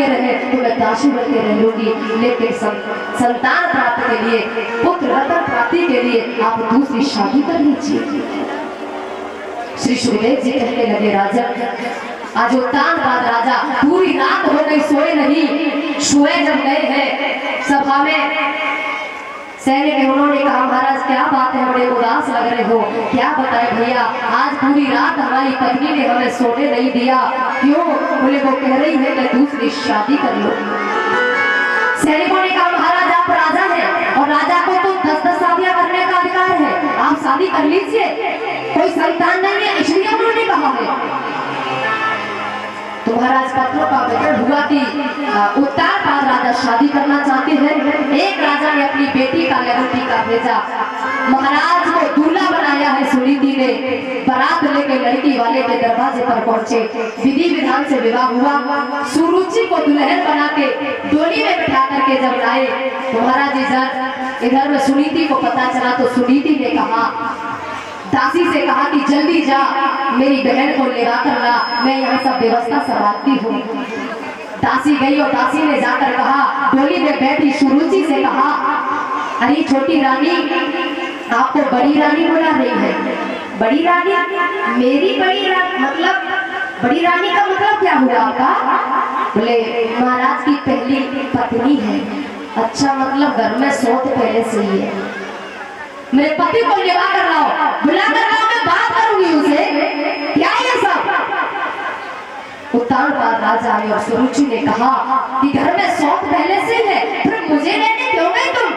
के रहे तो मैं दासी बन के रह लूंगी, लेकिन संतान प्राप्त के लिए, पुत्र रत्न प्राप्ति के लिए आप दूसरी शादी कर लीजिए। श्री सुखदेव जी कहने लगे, राजन आज उत्तानपाद राजा पूरी रात हो गई सोए नहीं। सोए जब गए हैं सभा में, सैनिक उन्होंने कहा, महाराज क्या बात है, बड़े उदास लग रहे हो, क्या बताए भैया, आज पूरी रात हमारी पत्नी ने हमें सोने नहीं दिया, क्यों? बोले वो कह रही है कि दूसरी शादी कर लो। सैनिकों ने कहा, महाराज आप राजा हैं और राजा को तो 10-10 शादियां करने का अधिकार है, आप शादी कर लीजिए, कोई संतान नहीं है इसलिए उन्होंने कहा है। तो महाराज पत्रों का वितरण हुआ कि उत्तानपाद राजा शादी करना चाहते हैं। एक राजा ने अपनी बेटी का लगन टीका भेजा, महाराज को दूल्हा बनाया है। सुनीति ने बारात लेकर लड़की वाले के दरवाजे पर पहुंचे, विधि विधान से विवाह हुआ। सुरुचि को दुल्हन बना के डोली में बिठा करके जब लाए तो महाराज इधर में सुनीति को पता चला तो सुनीति ने कहा, दासी से कहा कि जल्दी जा मेरी बहन को लेवा कर ला, मैं यहाँ सब व्यवस्था संभालती हूँ। दासी गई और दासी ने जाकर कहा, डोली में बैठी सुरुचि से कहा, अरे छोटी रानी आपको बड़ी रानी बुला रही है। बड़ी रानी? मेरी बड़ी रानी मतलब बड़ी रानी का मतलब क्या हुआ आपका? बोले महाराज की पहली पत्नी है। अच्छा, मतलब घर में सोच पहले से ही है। मेरे पति को लेवा कर लाओ, बुला कर लाओ, मैं बात करूंगी उसे। क्या ये सब? उत्तानपाद राजा आए और सुरुचि ने कहा कि घर में शौक पहले से है, फिर मुझे लेने क्यों गए तुम?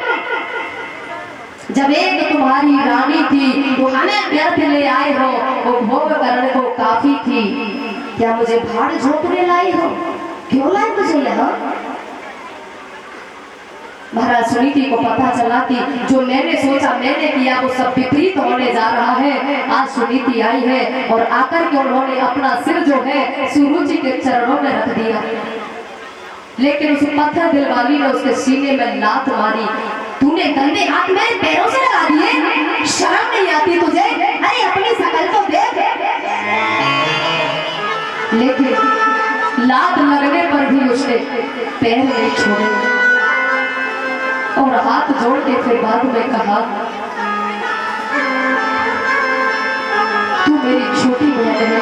जब एक तुम्हारी रानी थी वो हमें व्यर्थ ले आए हो, वो भोग करने को काफी थी, क्या मुझे भाड़ झोंकने लाई हो? क्यों लाए मुझे यहाँ? महाराज सुनीति को पता चला कि जो मैंने सोचा मैंने किया वो सब विपरीत होने जा रहा है। आज सुनीति आई है और आकर के उन्होंने अपना सिर जो है सुरुचि के चरणों में रख दिया, लेकिन उस पत्थर दिल वाली ने उसके सीने में लात मारी। तूने गंदे हाथ मेरे पैरों से लगा दिए, शर्म नहीं आती तुझे? अरे अपनी शकल तो देख। लेकिन लात लगने पर भी उसने पैर नहीं छोड़े और हाथ जोड़ के फिर बाद में कहा, तू मेरी छोटी बहन है,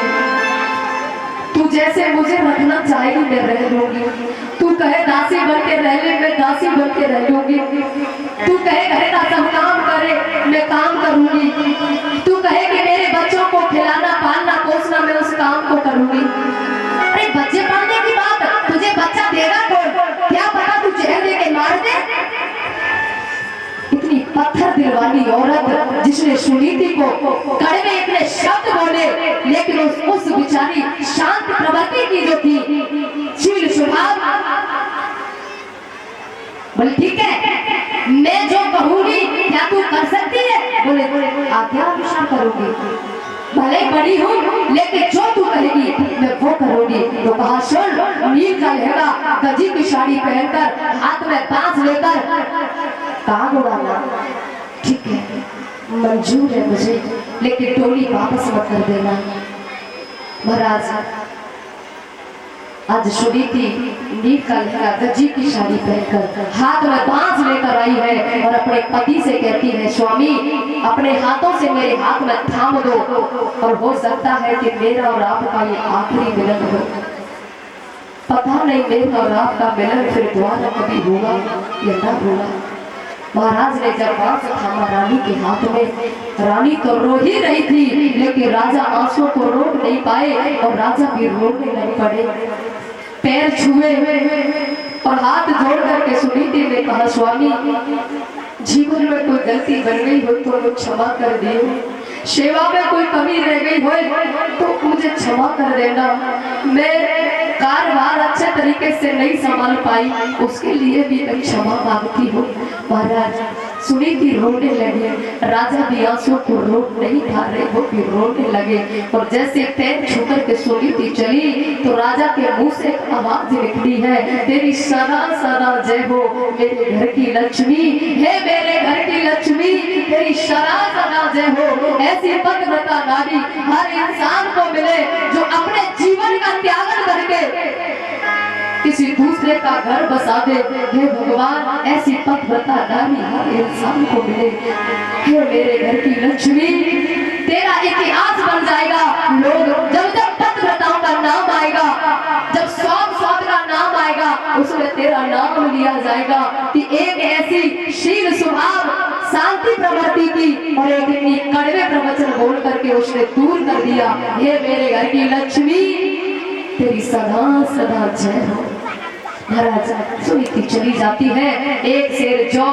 तू जैसे मुझे रखना चाहेगी मैं रह लूंगी। तू कहे दासी बन के रह ले, मैं दासी बन के रह लूंगी। तू कहे घर का सब काम करे, मैं काम करूंगी। तू कहे कि मेरे बच्चों को खिलाना पालना पोसना, मैं उस काम को करूंगी। अरे बच्चे पालने की बात, तुझे बच्चा देगा कौन? क्या पता तू जहर दे के मार दे। इतनी पत्थर दिल वाली औरत जिसने सुनीति को कड़वे इतने शब्द बोले, लेकिन उस बिचारी शांत प्रवृत्ति की जो थी, शील स्वभाव, बोले ठीक है मैं जो कहूंगी क्या तू कर सकती है? बोले आज्ञा अनुसार करूंगी, भले बड़ी हूँ लेकिन जो तू कहेगी मैं वो करूंगी। तो कहा, सुन, नील का लहंगा गजी की साड़ी पहनकर हाथ में बांस लेकर कहाँ उड़ाना? ठीक है मंजूर है मुझे, लेकिन टोली वापस मत कर देना। महाराज आज सुनीति नील का लहंगा गजी की साड़ी पहनकर हाथ में बांस लेकर आई है और अपने पति से कहती है, स्वामी अपने हाथों से मेरे हाथ में थाम दो और हो सकता है कि मेरा और आपका ये आखिरी मिलन हो। पता नहीं मेरा और आपका मिलन फिर दोबारा कभी होगा या ना होगा। महाराज ने जब बांस थामा रानी के हाथ में, रानी तो रो ही रही थी, लेकिन राजा आंसू को रोक नहीं पाए और राजा भी रोने नहीं पड़े। पैर छुए और हाथ जोड़ करके सुनीति ने कहा, स्वामी जीवन में कोई गलती बन गई हो तो मुझे क्षमा कर दियो, सेवा में कोई कमी रह गई हो तो मुझे क्षमा कर देना। मैं कारभार अच्छे तरीके से नहीं संभाल पाई, उसके लिए भी मैं क्षमा मांगती हूँ। महाराज सुनीति रोने लगे, राजा भी आंसू को रोक नहीं पा रहे, वो भी रोने लगे। और जैसे पैर छूकर के सुनीति चली तो राजा के मुंह से एक आवाज निकली है, तेरी सदा सदा जय हो मेरे घर की लक्ष्मी, है मेरे घर की लक्ष्मी, तेरी सदा सदा जय हो। ऐसी पतिव्रता नारी हर इंसान को मिले जो अपने जीवन का त्याग करके किसी दूसरे का घर बसा दे। हे भगवान, ऐसी पतिव्रता नारी हर इंसान को मिले। हे मेरे घर की लक्ष्मी, तेरा इतिहास बन जाएगा। लोग जब जब पतिव्रताओं का नाम आएगा, जब सौत का नाम आएगा, उसमें तेरा नाम लिया जाएगा कि एक ऐसी शील स्वभाव शांति प्रवृत्ति की और एक इतनी कड़वे प्रवचन बोल करके उसने दूर कर दिया। हे मेरे घर की लक्ष्मी, तेरी सदा सदा जय हो। महाराज सुनीति चली जाती है। एक शेर जौ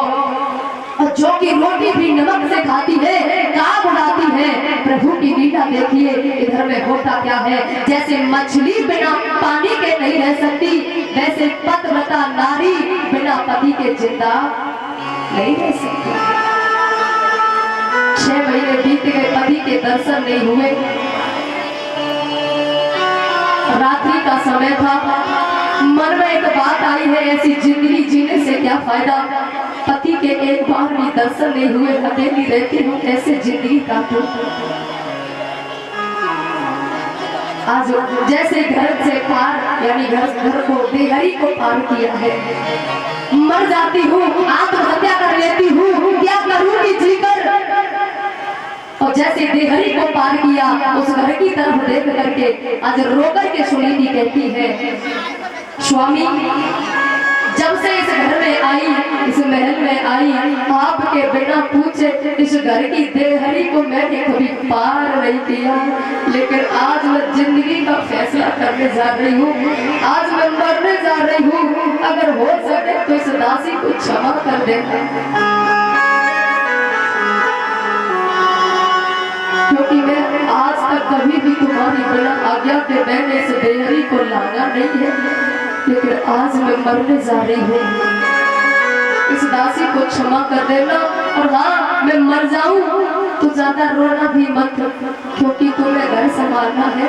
और जौ की रोटी भी नमक से खाती है, काग उड़ाती है। प्रभु की लीला देखिए, इधर में होता क्या है। जैसे मछली बिना पानी के नहीं रह सकती, वैसे पतिव्रता नारी बिना पति के जिंदा नहीं रह सकती। 6 महीने बीत गए, पति के दर्शन नहीं हुए। रात्रि का समय था, मन में एक बात आई है, ऐसी जिंदगी जीने से क्या फायदा। पति के एक बार भी दर्शन नहीं हुए, अकेली रहती हूँ, कैसे जिंदगी काटूं। आज जैसे घर से पार, यानी घर को देहरी को पार किया है। मर जाती हूँ, आत्महत्या कर लेती हूँ, क्या करूँगी जीकर। और जैसे देहरी को पार किया, उस घर की तरफ देख करके आज रोकर के सुनीति कहती है, स्वामी, जब से इस घर में आई, इस महल में आई, आपके बिना पूछे इस घर की देहरी को मैंने कभी पार नहीं किया। लेकिन आज मैं जिंदगी का फैसला करने जा रही हूँ, आज मैं मरने जा रही हूँ। अगर हो सके तो इस दासी को क्षमा कर देना, क्योंकि मैं आज तक कभी भी तुम्हारी बिना आज्ञा के मैंने इस देहरी को लाना नहीं है। लेकिन आज मैं मरने जा रही हूँ, इस दासी को क्षमा कर देना। और हाँ, मैं मर जाऊं तो ज्यादा रोना भी मत, क्योंकि तुम्हें घर संभालना है,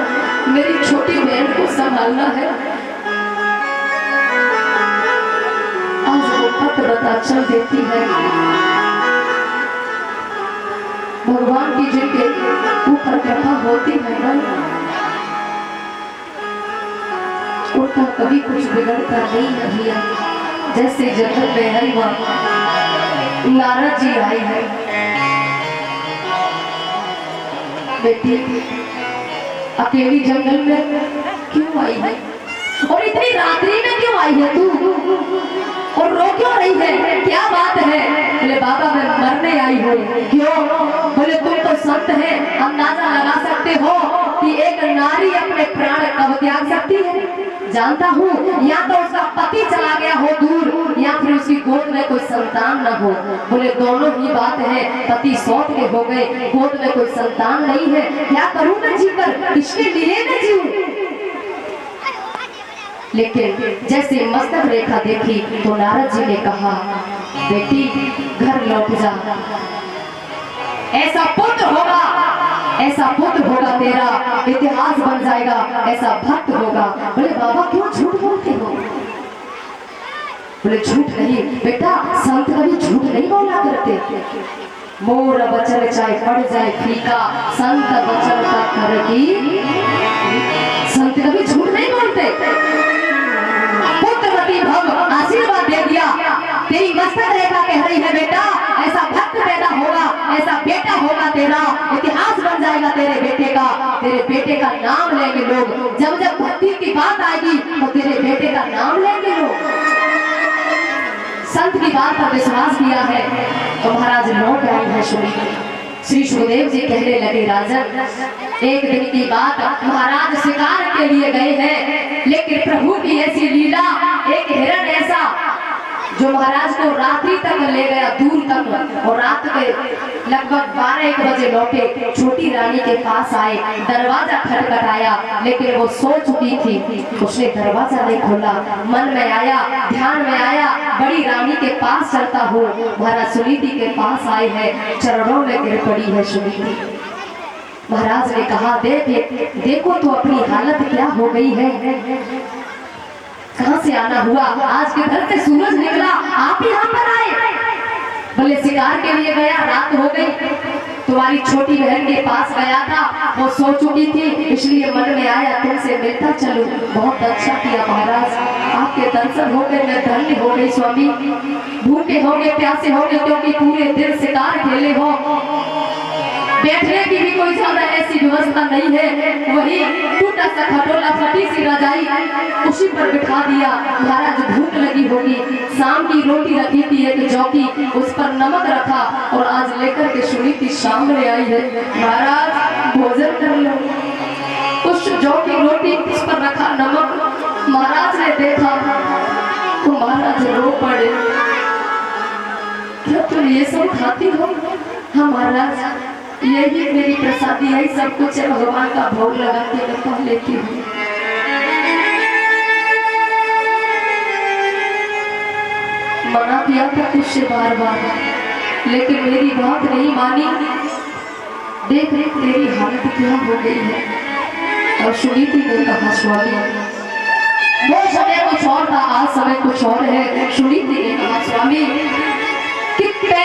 मेरी छोटी बहन को संभालना है। आज वो पतिव्रता चल देती है। भगवान की जिनके ऊपर कृपा होती है ना, उनका कभी कुछ बिगड़ता नहीं है भैया। जैसे जंगल में हरिवा नारद जी आई है, बेटी अकेली जंगल में क्यों आई है, और इतनी रात्रि में क्यों आई है तू, और रो क्यों रही है, क्या बात है। बोले बाबा, मैं मरने आई हूँ। क्यों? बोले तुम तो संत है, अंदाजा लगा सकते हो कि एक नारी अपने प्राण कब त्याग सकती है। जानता हूँ, या तो उसका पति चला गया हो दूर, या फिर उसकी गोद में कोई संतान न हो। बोले दोनों ही बात है, पति सौत के हो गए, गोद में कोई संतान नहीं है, क्या करूँ मैं जीकर, किसके लिए मैं जीऊं। लेकिन जैसे मस्तक रेखा देखी तो नारद जी ने कहा, बेटी घर लौट जा, ऐसा पुत्र होगा, ऐसा पुत्र होगा, तेरा इतिहास बन जाएगा, ऐसा भक्त होगा। बोले बाबा क्यों झूठ बोलते हो। बोले झूठ नहीं बेटा, संत कभी झूठ नहीं बोला करते। मोर वचन चाहे पड़ जाए फीका, संत वचन का कर की, संत कभी झूठ नहीं बोलते। पुत्रवती भव आशीर्वाद दे दिया, तेरी मस्तक रेखा कह रही है बेटा, ऐसा भक्त पैदा होगा, ऐसा बेटा होगा, तेरा इतिहास बन जाएगा तेरे बेटे का। तेरे बेटे का नाम लेंगे लोग, जब जब भक्ति की बात आएगी तो तेरे बेटे का नाम लेंगे लोग। संत की बात पर विश्वास किया है तो महाराज लौट आए हैं। श्री सुखदेव जी कहने लगे, राजन एक दिन की बात, महाराज शिकार के लिए गए हैं, लेकिन प्रभु की ऐसी लीला, एक हिरण ऐसा जो महाराज को रात्रि तक ले गया, दूर तक, और रात के लगभग 12-1 बजे लौटे। छोटी रानी के पास आए, दरवाजा खटखटाया, लेकिन वो सो चुकी थी। उसने दरवाजा नहीं खोला, मन में आया, ध्यान में आया, बड़ी रानी के पास चलता हूँ। महाराज सुनीति के पास आए हैं, चरणों में गिर पड़ी है सुनीति। महाराज ने कहा, देखो तो अपनी हालत क्या हो गई है, कहाँ से आना हुआ, आज के घर से सूरज निकला, आप यहाँ पर आए। बोले शिकार के लिए गया, रात हो गई, तुम्हारी छोटी बहन के पास गया था, वो सो चुकी थी, इसलिए मन में आया तुमसे मिलता चलूं। बहुत अच्छा किया महाराज, आपके दर्शन हो गए, मैं धन्य हो गई स्वामी। भूखे हो गए, प्यासे हो गए, क्योंकि पूरे दिन शिकार खेले हो, बैठने की भी कोई ज्यादा ऐसी व्यवस्था नहीं है। वही टूटा सा खटोला, फटी सी रजाई, उसी पर बिठा दिया। महाराज भूख लगी होगी, शाम की रोटी रखी थी एक जौकी, उस पर नमक रखा और आज लेकर के सुनीति सामने आई है, महाराज भोजन कर लो। उस जौ की रोटी उस पर रखा नमक, महाराज ने देखा तो महाराज रो पड़े। क्या तुम ये सब खाती हो? हाँ महाराज, यही मेरी प्रसादी है, सब कुछ है, भगवान का भोग लगा के मैं खा लेती हूँ। मना किया था तुझसे बार बार, लेकिन मेरी बात नहीं मानी। देख देख तेरी हालत क्या हो गई है। और सुनीति ने कहा स्वामी, वो समय कुछ और था, आज समय कुछ और है। सुनीति ने कहा स्वामी, कितने